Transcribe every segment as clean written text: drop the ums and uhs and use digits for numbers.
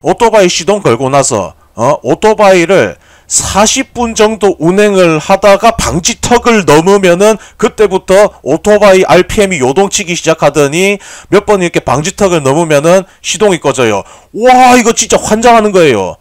오토바이 시동 걸고 나서 오토바이를 40분 정도 운행을 하다가 방지턱을 넘으면은 그때부터 오토바이 RPM이 요동치기 시작하더니 몇 번 이렇게 방지턱을 넘으면은 시동이 꺼져요. 와, 이거 진짜 환장하는 거예요.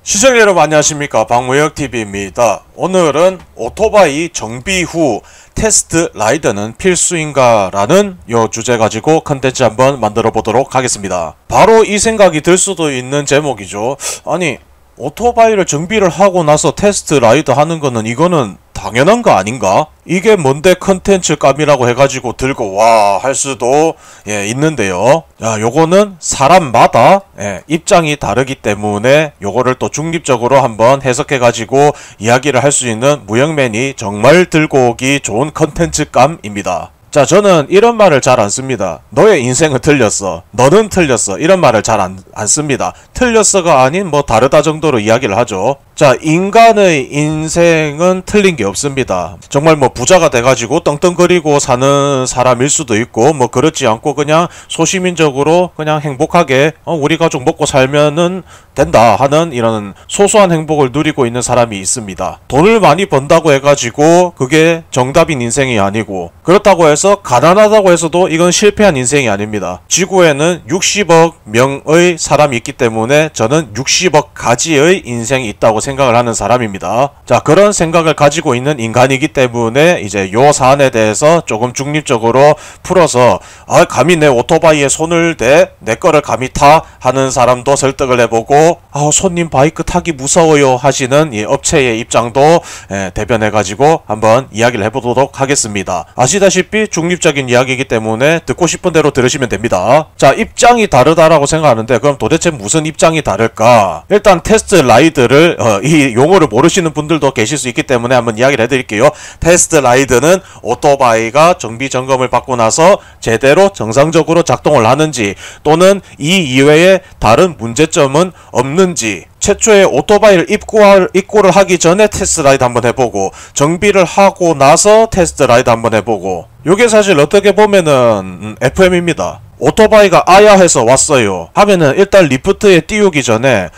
시청자 여러분 안녕하십니까, 박무혁TV입니다. 오늘은 오토바이 정비 후 테스트 라이드는 필수인가 라는 요 주제 가지고 컨텐츠 한번 만들어 보도록 하겠습니다. 바로 이 생각이 들 수도 있는 제목이죠. 아니, 오토바이를 정비를 하고 나서 테스트 라이드 하는 거는 이거는 당연한 거 아닌가? 이게 뭔데 컨텐츠 감이라고 해가지고 들고 와 할 수도 있는데요. 요거는 사람마다 입장이 다르기 때문에 요거를 또 중립적으로 한번 해석해가지고 이야기를 할 수 있는 무영맨이 정말 들고 오기 좋은 컨텐츠 감입니다. 자, 저는 이런 말을 잘 안 씁니다. 너의 인생은 틀렸어, 너는 틀렸어, 이런 말을 잘 안 씁니다. 틀렸어가 아닌 뭐 다르다 정도로 이야기를 하죠. 자, 인간의 인생은 틀린 게 없습니다. 정말 뭐 부자가 돼가지고 떵떵거리고 사는 사람일 수도 있고, 뭐 그렇지 않고 그냥 소시민적으로 그냥 행복하게 우리 가족 먹고 살면은 된다 하는 이런 소소한 행복을 누리고 있는 사람이 있습니다. 돈을 많이 번다고 해가지고 그게 정답인 인생이 아니고, 그렇다고 해서 가난하다고 해서도 이건 실패한 인생이 아닙니다. 지구에는 60억 명의 사람이 있기 때문에 저는 60억 가지의 인생이 있다고 생각을 하는 사람입니다. 자, 그런 생각을 가지고 있는 인간이기 때문에 이제 요 사안에 대해서 조금 중립적으로 풀어서 감히 내 오토바이에 손을 대 내 거를 감히 타 하는 사람도 설득을 해보고, 손님 바이크 타기 무서워요 하시는 이 업체의 입장도 대변해가지고 한번 이야기를 해보도록 하겠습니다. 아시다시피 중립적인 이야기이기 때문에 듣고 싶은 대로 들으시면 됩니다. 자, 입장이 다르다라고 생각하는데 그럼 도대체 무슨 입장이 다를까? 일단 테스트 라이드를 이 용어를 모르시는 분들도 계실 수 있기 때문에 한번 이야기를 해드릴게요. 테스트 라이드는 오토바이가 정비 점검을 받고 나서 제대로 정상적으로 작동을 하는지, 또는 이 이외에 다른 문제점은 없는지, 최초에 오토바이를 입고를 하기 전에 테스트 라이드 한번 해보고, 정비를 하고 나서 테스트 라이드 한번 해보고, 요게 사실 어떻게 보면은 FM입니다. 오토바이가 아야 해서 왔어요 하면은 일단 리프트에 띄우기 전에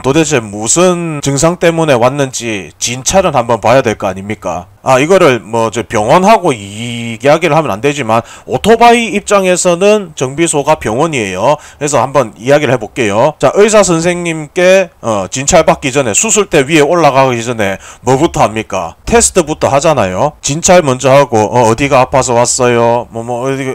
도대체 무슨 증상 때문에 왔는지 진찰은 한번 봐야 될 거 아닙니까? 이거를 뭐 저 병원하고 이야기를 하면 안 되지만 오토바이 입장에서는 정비소가 병원이에요. 그래서 한번 이야기를 해볼게요. 자, 의사 선생님께 진찰 받기 전에, 수술대 위에 올라가기 전에 뭐부터 합니까? 테스트부터 하잖아요. 진찰 먼저 하고 어디가 아파서 왔어요,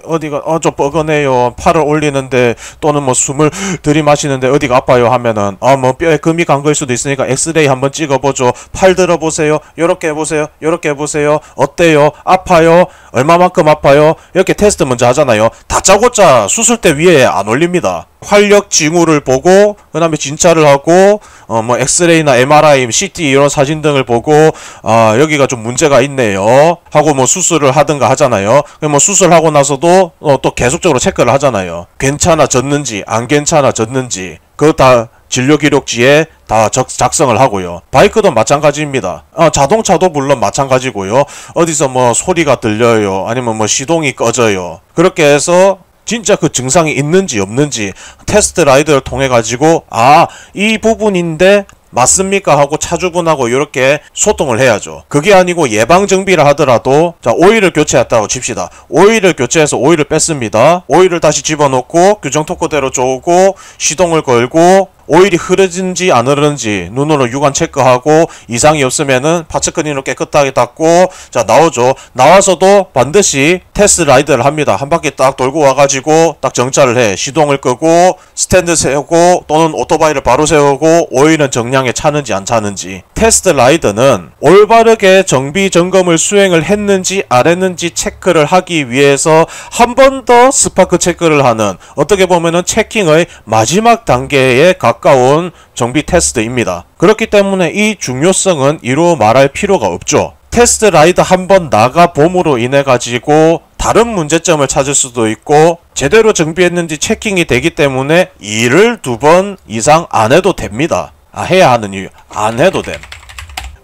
어디가 좀 뻐근해요, 팔을 올리는데 또는 뭐 숨을 들이마시는데 어디가 아파요 하면은 뭐 뼈에 금이 간 걸 수도 있으니까 엑스레이 한번 찍어보죠. 팔 들어보세요, 요렇게 해보세요, 요렇게 해보세요, 어때요, 아파요, 얼마만큼 아파요, 이렇게 테스트 먼저 하잖아요. 다짜고짜 수술대 위에 안 올립니다. 활력 징후를 보고 그 다음에 진찰을 하고 뭐 엑스레이나 MRI, CT 이런 사진 등을 보고 여기가 좀 문제가 있네요 하고 뭐 수술을 하든가 하잖아요. 뭐 수술하고 나서도 또 계속적으로 체크를 하잖아요. 괜찮아졌는지 안 괜찮아졌는지 그거 다 진료기록지에 다 작성을 하고요. 바이크도 마찬가지입니다. 자동차도 물론 마찬가지고요. 어디서 뭐 소리가 들려요, 아니면 뭐 시동이 꺼져요. 그렇게 해서 진짜 그 증상이 있는지 없는지 테스트 라이드를 통해 가지고 이 부분인데 맞습니까 하고 차주분하고 이렇게 소통을 해야죠. 그게 아니고 예방 정비를 하더라도, 자, 오일을 교체했다고 칩시다. 오일을 교체해서 오일을 뺐습니다. 오일을 다시 집어넣고 규정 토크대로 조우고 시동을 걸고 오일이 흐르는지 안 흐르는지 눈으로 육안 체크하고 이상이 없으면은 파츠 클리너로 깨끗하게 닦고, 자, 나오죠. 나와서도 반드시 테스트 라이드를 합니다. 한 바퀴 딱 돌고 와가지고 딱 정차를 해. 시동을 끄고 스탠드 세우고 또는 오토바이를 바로 세우고 오일은 정량에 차는지 안 차는지. 테스트 라이드는 올바르게 정비 점검을 수행을 했는지 안 했는지 체크를 하기 위해서 한 번 더 스파크 체크를 하는, 어떻게 보면은 체킹의 마지막 단계에 가까운 정비 테스트입니다. 그렇기 때문에 이 중요성은 이루 말할 필요가 없죠. 테스트 라이드 한번 나가봄으로 인해 가지고 다른 문제점을 찾을 수도 있고, 제대로 정비했는지 체킹이 되기 때문에 일을 2번 이상 안 해도 됩니다. 해야 하는 이유, 안 해도 됨.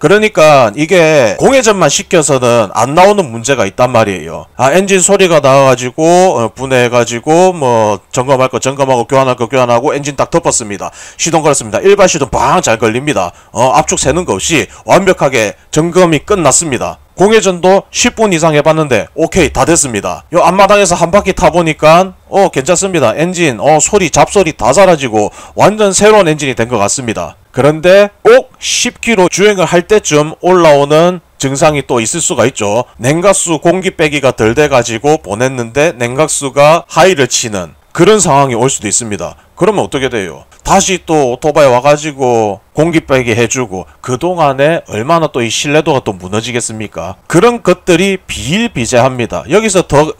그러니까 이게 공회전만 시켜서는 안 나오는 문제가 있단 말이에요. 엔진 소리가 나와가지고 분해해가지고 뭐 점검할 거 점검하고 교환할 거 교환하고 엔진 딱 덮었습니다. 시동 걸었습니다. 일반 시동 빵 잘 걸립니다. 압축 새는 거 없이 완벽하게 점검이 끝났습니다. 공회전도 10분 이상 해봤는데 오케이 다 됐습니다. 요 앞마당에서 한 바퀴 타보니까 괜찮습니다. 엔진 소리 잡소리 다 사라지고 완전 새로운 엔진이 된 것 같습니다. 그런데 꼭 10km 주행을 할 때쯤 올라오는 증상이 또 있을 수가 있죠. 냉각수 공기 빼기가 덜 돼가지고 보냈는데 냉각수가 하이를 치는 그런 상황이 올 수도 있습니다. 그러면 어떻게 돼요? 다시 또 오토바이 와가지고 공기 빼기 해주고 그동안에 얼마나 또 이 신뢰도가 또 무너지겠습니까? 그런 것들이 비일비재합니다. 여기서 더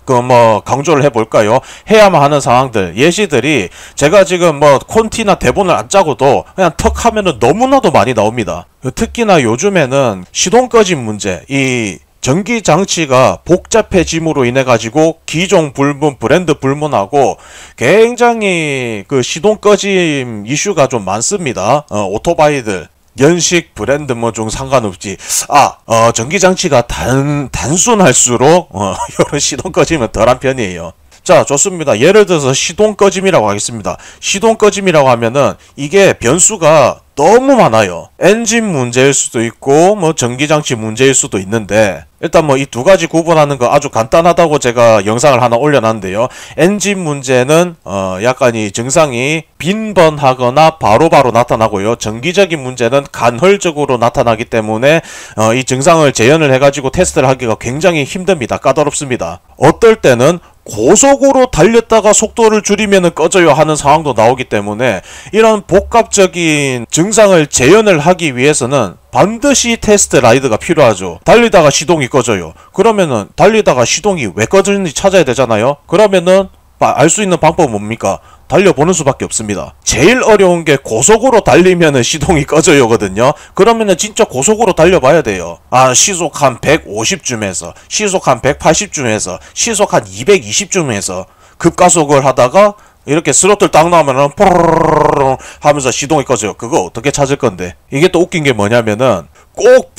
강조를 해볼까요? 해야만 하는 상황들, 예시들이 제가 지금 콘티나 대본을 안 짜고도 그냥 턱 하면은 너무나도 많이 나옵니다. 특히나 요즘에는 시동 꺼진 문제, 이 전기 장치가 복잡해짐으로 인해 가지고 기종 불문, 브랜드 불문하고 굉장히 그 시동 꺼짐 이슈가 좀 많습니다. 오토바이들 연식 브랜드 중 상관없지. 전기 장치가 단순할수록 이런 시동 꺼짐은 덜한 편이에요. 자, 좋습니다. 예를 들어서 시동 꺼짐이라고 하겠습니다. 시동 꺼짐이라고 하면은 이게 변수가 너무 많아요. 엔진 문제일 수도 있고 전기장치 문제일 수도 있는데 일단 이 두 가지 구분하는 거 아주 간단하다고 제가 영상을 하나 올려놨는데요. 엔진 문제는 약간 이 증상이 빈번하거나 바로바로 나타나고요. 전기적인 문제는 간헐적으로 나타나기 때문에 이 증상을 재현을 해가지고 테스트를 하기가 굉장히 힘듭니다. 까다롭습니다. 어떨 때는 고속으로 달렸다가 속도를 줄이면 꺼져요 하는 상황도 나오기 때문에 이런 복합적인 증상을 재현을 하기 위해서는 반드시 테스트 라이드가 필요하죠. 달리다가 시동이 꺼져요. 그러면은 달리다가 시동이 왜 꺼지는지 찾아야 되잖아요. 그러면은 알 수 있는 방법은 뭡니까? 달려보는 수밖에 없습니다. 제일 어려운 게 고속으로 달리면은 시동이 꺼져요거든요. 그러면은 진짜 고속으로 달려봐야 돼요. 시속 한 150쯤에서 시속 한 180쯤에서 시속 한 220쯤에서 급가속을 하다가 이렇게 스로틀 딱 나오면은 포르르르 하면서 시동이 꺼져요. 그거 어떻게 찾을 건데? 이게 또 웃긴 게 뭐냐면은 꼭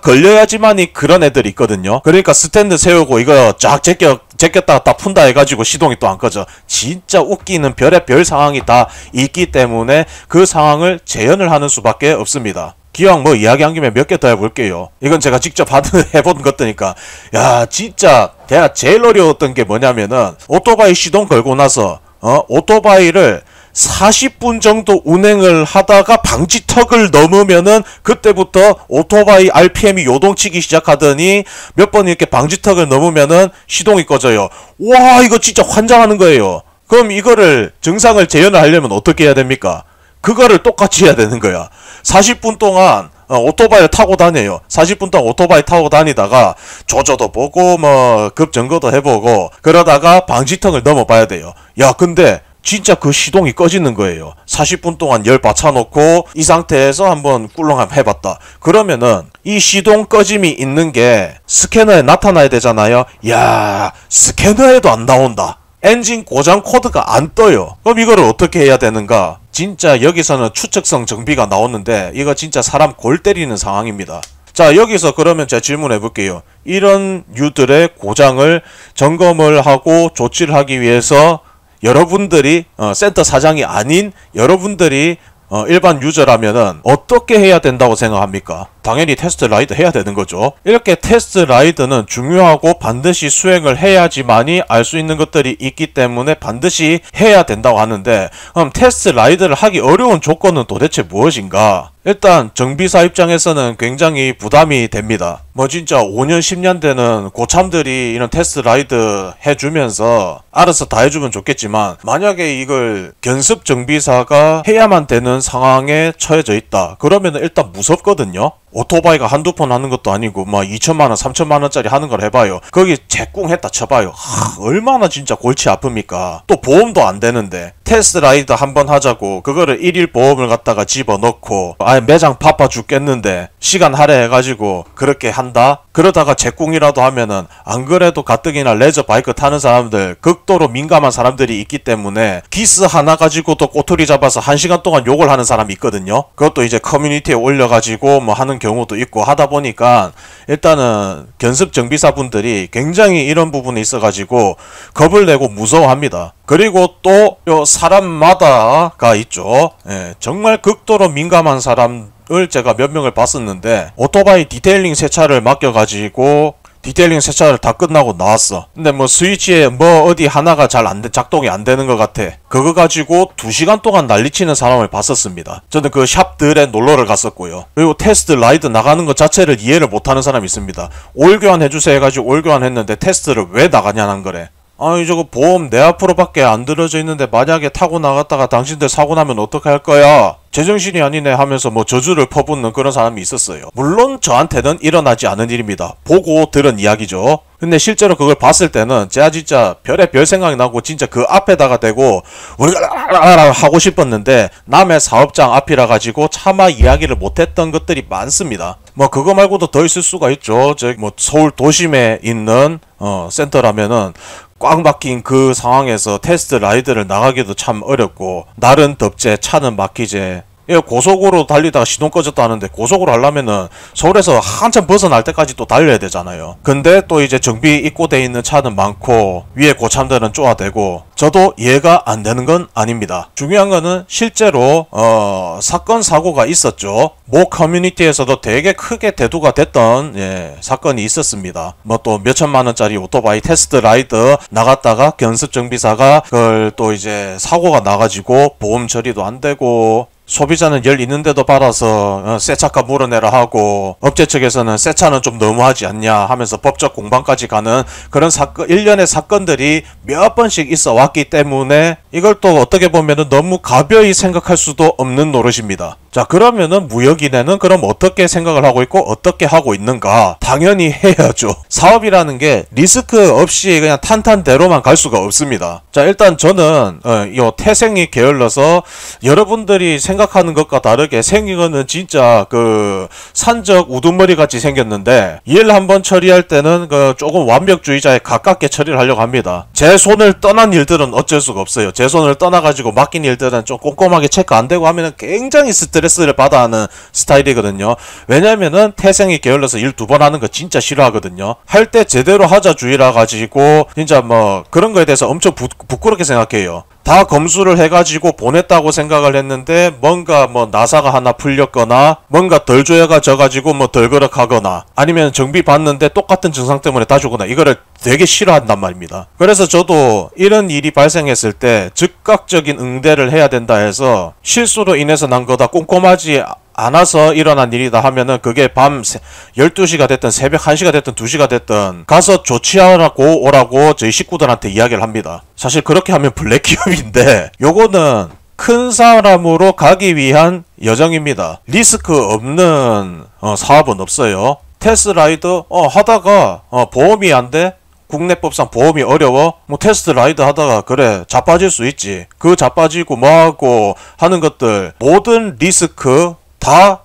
걸려야지만이 그런 애들이 있거든요. 그러니까 스탠드 세우고 이거 쫙 제꼈다가 딱 푼다 해가지고 시동이 또 안 꺼져. 진짜 웃기는 별의 별 상황이 다 있기 때문에 그 상황을 재현을 하는 수밖에 없습니다. 기왕 이야기한 김에 몇 개 더 해볼게요. 이건 제가 직접 해본 것들이니까. 야, 진짜 내가 제일 어려웠던 게 뭐냐면은 오토바이 시동 걸고 나서 오토바이를 40분 정도 운행을 하다가 방지턱을 넘으면은 그때부터 오토바이 RPM이 요동치기 시작하더니 몇 번 이렇게 방지턱을 넘으면은 시동이 꺼져요. 와, 이거 진짜 환장하는 거예요. 그럼 이거를 증상을 재현을 하려면 어떻게 해야 됩니까? 그거를 똑같이 해야 되는 거야. 40분 동안 오토바이를 타고 다녀요. 40분 동안 오토바이 타고 다니다가 조조도 보고 급점거도 해보고 그러다가 방지턱을 넘어봐야 돼요. 야, 근데 진짜 그 시동이 꺼지는 거예요. 40분 동안 열 받쳐놓고 이 상태에서 한번 꿀렁 해봤다. 그러면은 이 시동 꺼짐이 있는 게 스캐너에 나타나야 되잖아요. 야, 스캐너에도 안 나온다. 엔진 고장 코드가 안 떠요. 그럼 이거를 어떻게 해야 되는가? 진짜 여기서는 추측성 정비가 나오는데 이거 진짜 사람 골 때리는 상황입니다. 자, 여기서 그러면 제가 질문해 볼게요. 이런 류들의 고장을 점검을 하고 조치를 하기 위해서 여러분들이 센터 사장이 아닌 여러분들이 일반 유저라면은 어떻게 해야 된다고 생각합니까? 당연히 테스트 라이드 해야 되는 거죠. 이렇게 테스트 라이드는 중요하고 반드시 수행을 해야지만이 알 수 있는 것들이 있기 때문에 반드시 해야 된다고 하는데, 그럼 테스트 라이드를 하기 어려운 조건은 도대체 무엇인가? 일단 정비사 입장에서는 굉장히 부담이 됩니다. 진짜 5년 10년 되는 고참들이 이런 테스트 라이드 해주면서 알아서 다 해주면 좋겠지만, 만약에 이걸 견습 정비사가 해야만 되는 상황에 처해져 있다 그러면 일단 무섭거든요. 오토바이가 한두 번 하는 것도 아니고 2천만원 3천만원짜리 하는 걸 해봐요. 거기 제꿍 했다 쳐봐요. 얼마나 진짜 골치 아픕니까? 또 보험도 안 되는데 테스트 라이드 한번 하자고 그거를 1일 보험을 갖다가 집어넣고 매장 바빠 죽겠는데 시간 할애해가지고 그렇게 한다? 그러다가 제꿍이라도 하면은 안 그래도 가뜩이나 레저 바이크 타는 사람들, 극도로 민감한 사람들이 있기 때문에 기스 하나 가지고도 꼬투리 잡아서 1시간 동안 욕을 하는 사람이 있거든요. 그것도 이제 커뮤니티에 올려가지고 하는 경우도 있고 하다 보니까 일단은 견습 정비사분들이 굉장히 이런 부분에 있어가지고 겁을 내고 무서워합니다. 그리고 또 요 사람마다가 있죠. 예, 정말 극도로 민감한 사람을 제가 몇 명을 봤었는데 오토바이 디테일링 세차를 맡겨가지고 디테일링 세차를 다 끝나고 나왔어. 근데 뭐 스위치에 뭐 어디 하나가 잘 작동이 안 되는 것 같아. 그거 가지고 2시간 동안 난리치는 사람을 봤었습니다. 저는 그 샵들에 놀러를 갔었고요. 그리고 테스트 라이드 나가는 것 자체를 이해를 못하는 사람이 있습니다. 오일 교환해주세요 해가지고 오일 교환했는데 테스트를 왜 나가냐는 거래. 아니 저거 보험 내 앞으로밖에 안 들어져 있는데 만약에 타고 나갔다가 당신들 사고 나면 어떻게 할 거야? 제정신이 아니네 하면서 뭐 저주를 퍼붓는 그런 사람이 있었어요. 물론 저한테는 일어나지 않은 일입니다. 보고 들은 이야기죠. 근데 실제로 그걸 봤을 때는 제가 진짜 별의 별 생각이 나고 진짜 그 앞에다가 대고 우리가 하고 싶었는데 남의 사업장 앞이라 가지고 차마 이야기를 못했던 것들이 많습니다. 뭐 그거 말고도 더 있을 수가 있죠. 저 뭐 서울 도심에 있는 센터라면은 꽉 막힌 그 상황에서 테스트 라이드를 나가기도 참 어렵고 날은 덥제 차는 막히제. 고속으로 달리다가 시동 꺼졌다 하는데 고속으로 하려면은 서울에서 한참 벗어날 때까지 또 달려야 되잖아요. 근데 또 이제 정비 입고돼 있는 차는 많고 위에 고참들은 쪼아대고 저도 이해가 안 되는 건 아닙니다. 중요한 거는 실제로 사건 사고가 있었죠. 모 커뮤니티에서도 되게 크게 대두가 됐던 사건이 있었습니다. 뭐 또 몇천만 원짜리 오토바이 테스트 라이드 나갔다가 견습 정비사가 그걸 또 이제 사고가 나가지고 보험 처리도 안 되고 소비자는 열 있는데도 받아서 새 차값 물어내라 하고 업체 측에서는 새 차는 좀 너무하지 않냐 하면서 법적 공방까지 가는 그런 사건, 일련의 사건들이 몇 번씩 있어 왔기 때문에 이걸 또 어떻게 보면은 너무 가벼이 생각할 수도 없는 노릇입니다. 자, 그러면은 무역인에는 그럼 어떻게 생각을 하고 있고 어떻게 하고 있는가? 당연히 해야죠. 사업이라는 게 리스크 없이 그냥 탄탄대로만 갈 수가 없습니다. 자, 일단 저는 요 태생이 게을러서 여러분들이 생각하는 것과 다르게 생긴 거는 진짜 그 산적 우두머리 같이 생겼는데 일 한번 처리할 때는 그 조금 완벽주의자에 가깝게 처리를 하려고 합니다. 제 손을 떠난 일들은 어쩔 수가 없어요. 제 손을 떠나가지고 맡긴 일들은 좀 꼼꼼하게 체크 안 되고 하면은 굉장히 스트레스를 받아 하는 스타일이거든요. 왜냐면은 태생이 게을러서 일 2번 하는 거 진짜 싫어하거든요. 할 때 제대로 하자 주의라 가지고 진짜 뭐 그런 거에 대해서 엄청 부끄럽게 생각해요. 다 검수를 해가지고 보냈다고 생각을 했는데 뭔가 뭐 나사가 하나 풀렸거나 뭔가 덜 조여가져가지고 뭐 덜 거럭하거나 아니면 정비 받는데 똑같은 증상 때문에 다 주거나 이거를 되게 싫어한단 말입니다. 그래서 저도 이런 일이 발생했을 때 즉각적인 응대를 해야 된다 해서 실수로 인해서 난 거다 꼼꼼하지 않아서 일어난 일이다 하면은 그게 밤 12시가 됐든 새벽 1시가 됐든 2시가 됐든 가서 조치하라고 오라고 저희 식구들한테 이야기를 합니다. 사실 그렇게 하면 블랙기업인데 요거는 큰 사람으로 가기 위한 여정입니다. 리스크 없는 사업은 없어요. 테스트라이드 하다가 보험이 안 돼? 국내법상 보험이 어려워? 뭐 테스트 라이드 하다가 그래 자빠질 수 있지. 그 자빠지고 뭐하고 하는 것들 모든 리스크 다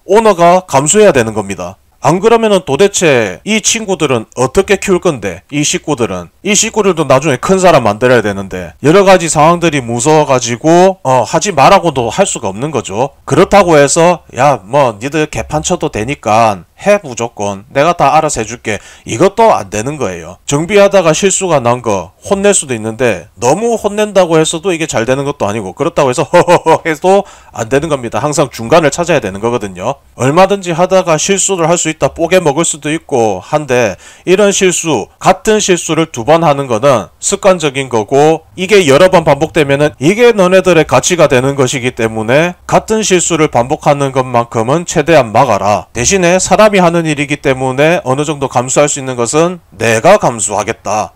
오너가 감수해야 되는 겁니다. 안 그러면은 도대체 이 친구들은 어떻게 키울 건데 이 식구들도 나중에 큰 사람 만들어야 되는데 여러가지 상황들이 무서워가지고 하지 말라고도 할 수가 없는 거죠. 그렇다고 해서 야 뭐 니들 개판 쳐도 되니까 해 무조건 내가 다 알아서 해줄게 이것도 안 되는 거예요. 정비하다가 실수가 난 거 혼낼 수도 있는데 너무 혼낸다고 해서도 이게 잘 되는 것도 아니고 그렇다고 해서 허허허 해도 안 되는 겁니다. 항상 중간을 찾아야 되는 거거든요. 얼마든지 하다가 실수를 할 수 있다 뽀개 먹을 수도 있고 한데 이런 실수 같은 실수를 2번 하는 거는 습관적인 거고 이게 여러 번 반복되면은 이게 너네들의 가치가 되는 것이기 때문에 같은 실수를 반복하는 것만큼은 최대한 막아라. 대신에 사람이 하는 일이기 때문에 어느 정도 감수할 수 있는 것은 내가 감수하겠다.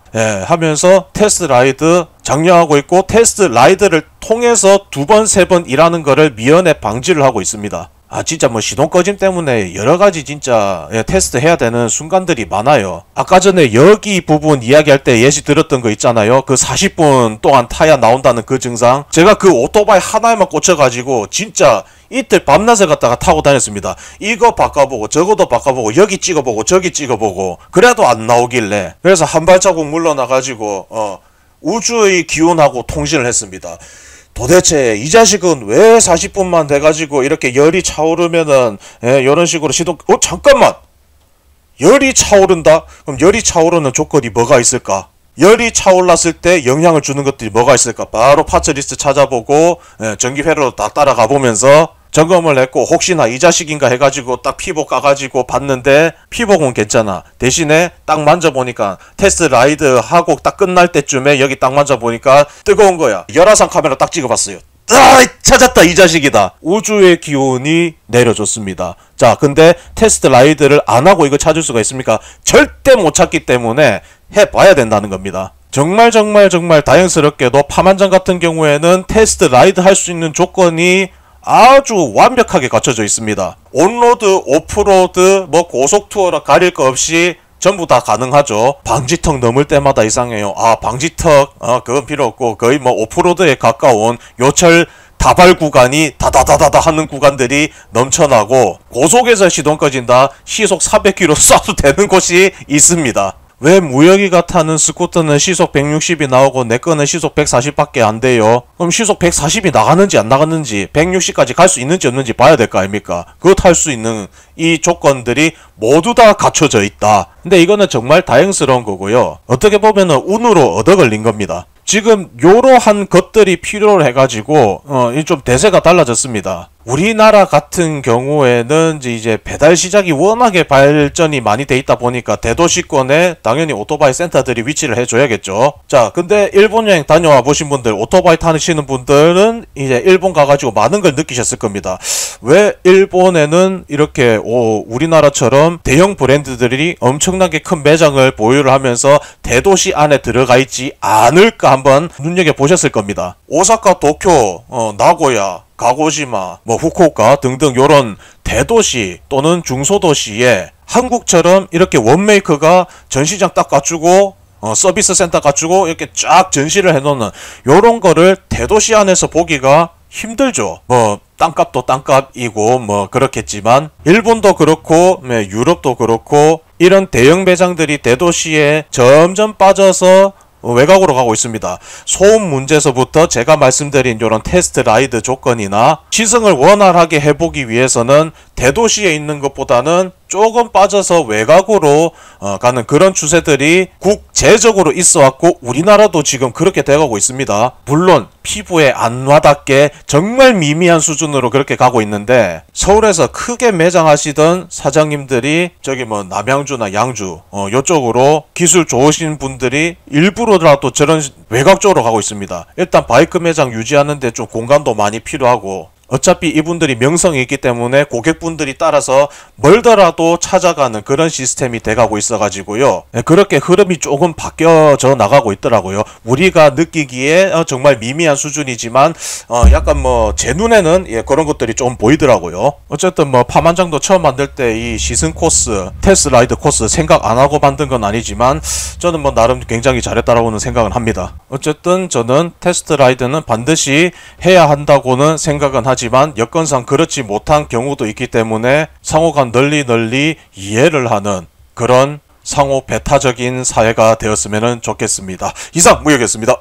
하면서 테스트 라이드 장려하고 있고 테스트 라이드를 통해서 2번, 3번 일하는 거를 미연에 방지를 하고 있습니다. 진짜 뭐 시동 꺼짐 때문에 여러가지 진짜 테스트 해야 되는 순간들이 많아요. 아까 전에 여기 부분 이야기할 때 예시 들었던 거 있잖아요. 그 40분 동안 타야 나온다는 그 증상. 제가 그 오토바이 하나에만 꽂혀가지고 진짜 이틀 밤낮을 갖다가 타고 다녔습니다. 이거 바꿔보고 저거도 바꿔보고 여기 찍어보고 저기 찍어보고 그래도 안 나오길래 그래서 한 발자국 물러나가지고 우주의 기운하고 통신을 했습니다. 도대체 이 자식은 왜 40분만 돼가지고 이렇게 열이 차오르면은 이런 식으로 시동 잠깐만, 열이 차오른다? 그럼 열이 차오르는 조건이 뭐가 있을까? 열이 차올랐을 때 영향을 주는 것들이 뭐가 있을까? 바로 파츠 리스트 찾아보고 전기 회로로 딱 따라가 보면서 점검을 했고, 혹시나 이 자식인가 해가지고 딱 피복 까가지고 봤는데 피복은 괜찮아. 대신에 딱 만져보니까 테스트 라이드 하고 딱 끝날 때쯤에 여기 딱 만져보니까 뜨거운 거야. 열화상 카메라 딱 찍어봤어요. 찾았다, 이 자식이다. 우주의 기온이 내려졌습니다. 자, 근데 테스트 라이드를 안 하고 이거 찾을 수가 있습니까? 절대 못 찾기 때문에 해봐야 된다는 겁니다. 정말 다행스럽게도 파만장 같은 경우에는 테스트 라이드 할 수 있는 조건이 아주 완벽하게 갖춰져 있습니다. 온로드, 오프로드, 고속 투어라 가릴 거 없이 전부 다 가능하죠. 방지턱 넘을 때마다 이상해요. 방지턱 그건 필요 없고, 거의 오프로드에 가까운 요철 다발 구간이 다다다다다 하는 구간들이 넘쳐나고, 고속에서 시동 꺼진다, 시속 400km 쏴도 되는 곳이 있습니다. 왜 무역이가 타는 스쿠터는 시속 160이 나오고 내 거는 시속 140밖에 안 돼요? 그럼 시속 140이 나가는지 안 나가는지 160까지 갈 수 있는지 없는지 봐야 될 거 아닙니까? 그거 탈 수 있는 이 조건들이 모두 다 갖춰져 있다. 근데 이거는 정말 다행스러운 거고요. 어떻게 보면은 운으로 얻어 걸린 겁니다. 지금 요러한 것들이 필요로 해가지고 좀 대세가 달라졌습니다. 우리나라 같은 경우에는 이제 배달 시장이 워낙에 발전이 많이 돼 있다 보니까 대도시권에 당연히 오토바이 센터들이 위치를 해줘야겠죠. 자, 근데 일본 여행 다녀와 보신 분들, 오토바이 타시는 분들은 이제 일본 가가지고 많은 걸 느끼셨을 겁니다. 왜 일본에는 이렇게 우리나라처럼 대형 브랜드들이 엄청나게 큰 매장을 보유를 하면서 대도시 안에 들어가 있지 않을까 한번 눈여겨보셨을 겁니다. 오사카, 도쿄, 나고야, 가고시마, 후쿠오카 등등 요런 대도시 또는 중소도시에 한국처럼 이렇게 원메이커가 전시장 딱 갖추고 서비스 센터 갖추고 이렇게 쫙 전시를 해놓는 요런 거를 대도시 안에서 보기가 힘들죠. 땅값도 땅값이고 그렇겠지만 일본도 그렇고 유럽도 그렇고 이런 대형 매장들이 대도시에 점점 빠져서 외곽으로 가고 있습니다. 소음 문제에서부터 제가 말씀드린 이런 테스트 라이드 조건이나 시승을 원활하게 해보기 위해서는 대도시에 있는 것보다는 조금 빠져서 외곽으로 가는 그런 추세들이 국제적으로 있어왔고, 우리나라도 지금 그렇게 돼가고 있습니다. 물론 피부에 안 와닿게 정말 미미한 수준으로 그렇게 가고 있는데, 서울에서 크게 매장하시던 사장님들이 저기 남양주나 양주 요쪽으로 기술 좋으신 분들이 일부러라도 저런 외곽 쪽으로 가고 있습니다. 일단 바이크 매장 유지하는데 좀 공간도 많이 필요하고, 어차피 이분들이 명성이 있기 때문에 고객분들이 따라서 멀더라도 찾아가는 그런 시스템이 돼가고 있어가지고요. 그렇게 흐름이 조금 바뀌어져 나가고 있더라고요. 우리가 느끼기에 정말 미미한 수준이지만 약간 제 눈에는 그런 것들이 좀 보이더라고요. 어쨌든 파만장도 처음 만들 때 이 시승 코스, 테스트 라이드 코스 생각 안 하고 만든 건 아니지만 저는 나름 굉장히 잘했다라고는 생각은 합니다. 어쨌든 저는 테스트 라이드는 반드시 해야 한다고는 생각은 하지만 여건상 그렇지 못한 경우도 있기 때문에 상호간 널리 이해를 하는 그런 상호 배타적인 사회가 되었으면 좋겠습니다. 이상 무역이었습니다.